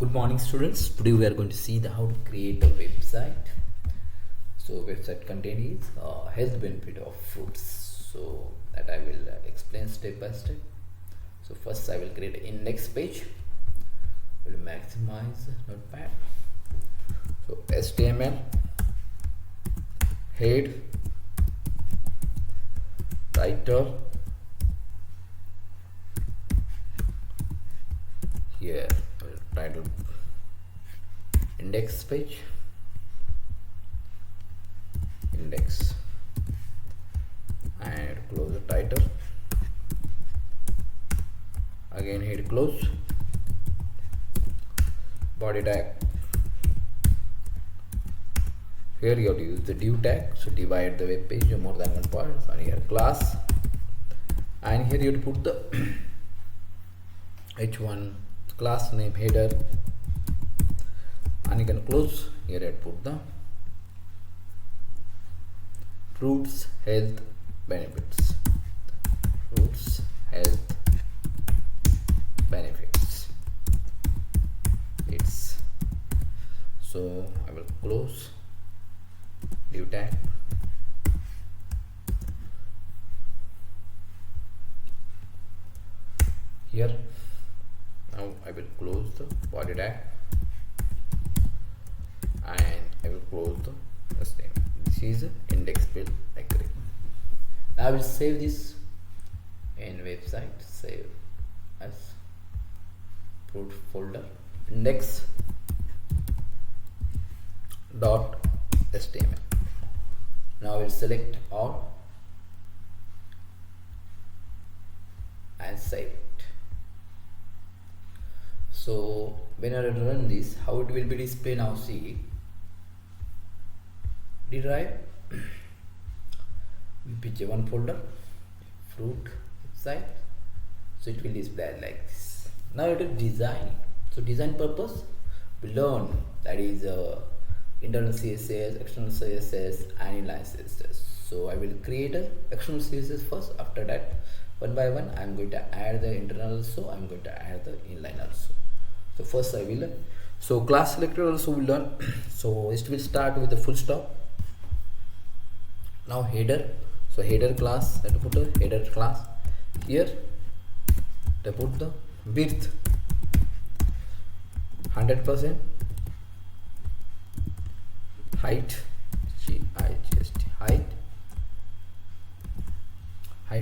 Good morning, students. Today we are going to see how to create a website. So website content is health benefit of fruits. So that I will explain step by step. So first I will create an index page. Will maximize notepad. So HTML head, title, here title, index page, index, and close the title, again head close, body tag. Here you have to use the div tag, so divide the web page more than one part. And here class, and here you have to put the h1 class name header, and you can close. Here I put the fruits health benefits, fruits health benefits. It's so I will close div tag. Here now I will close the body tag, and I will close the same. This is index field agree. Now I will save this in website, save as fruit folder, index dot html. Now I will select all and save it. So when I run this, how it will be displayed now? See, derive picture one folder, fruit website. So it will display like this. Now it is design. So design purpose, we learn that is internal CSS, external CSS, and inline CSS. So I will create a external CSS first. After that, one by one, I am going to add the internal also. I am going to add the inline also. So first I will so class selector also will learn. So it will start with the full stop. Now header. So header class, I have to put a header class. Here I put the width 100%, height GIGST height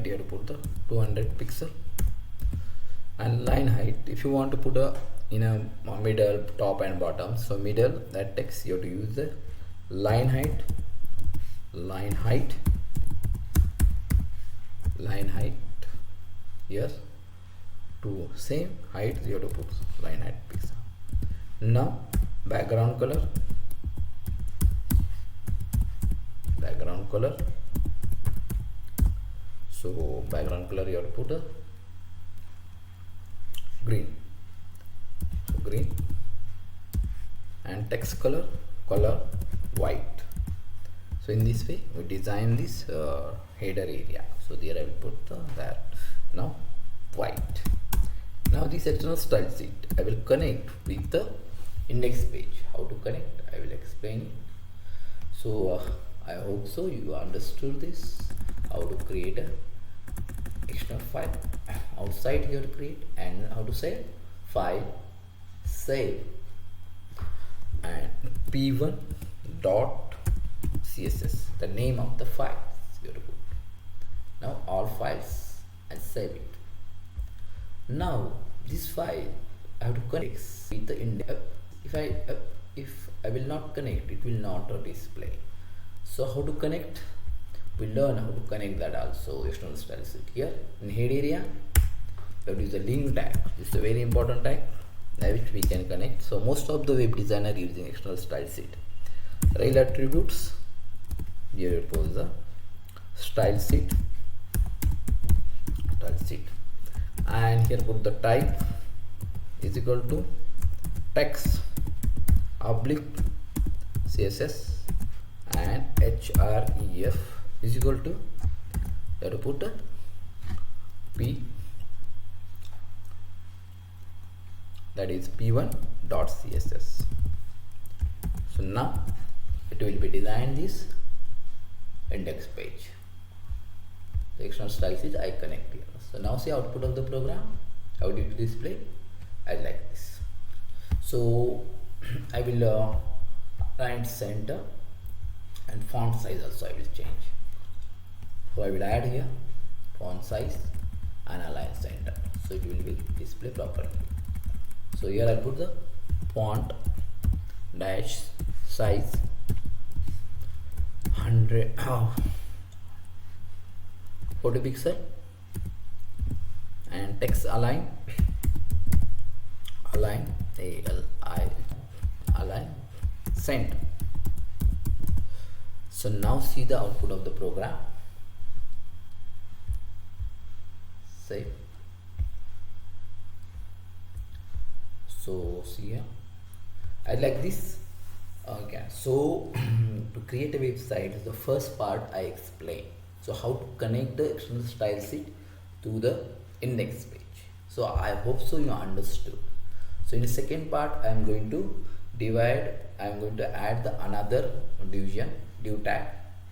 you have to put the 200 pixel, and line height if you want to put a in a middle, top and bottom. So middle, that text you have to use the line height here to same height you have to put line height pixel. Now background color, so background color you have to put a green, so green, and text color white. So in this way we design this header area. So there I will put that now white. Now this external style sheet I will connect with the index page. How to connect I will explain it. So I hope so you understood this, how to create a external file outside here to create, and how to save file, save, and p1 dot css, the name of the file you have to put. Now all files and save it. Now this file I have to connect with the index. If I will not connect, it will not display. So how to connect? We learn how to connect that also. External style sheet here in head area we have to use the link tag. This is a very important tag which we can connect. So most of the web designer using external style sheet. Rail attributes, here you pose the style sheet, and here put the type is equal to text oblique CSS, and href is equal to, you have to put a p that is p1.css. So now it will be designed this index page. The external styles is I connect here. So now see output of the program, how did it display? I like this. So I will right center and font size also I will change. So I will add here font size and align center, so it will be display properly. So here I put the font dash size 40 pixel and text align center. So now see the output of the program. Save. So see here, I like this. Okay, so to create a website, the first part I explain. So how to connect the external style sheet to the index page. So I hope so you understood. So in the second part I am going to add the another division div tag,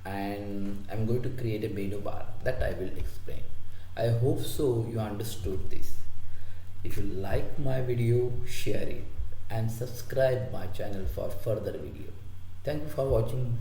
and I am going to create a menu bar that I will explain. I hope so you understood this. If you like my video, share it and subscribe my channel for further video. Thank you for watching.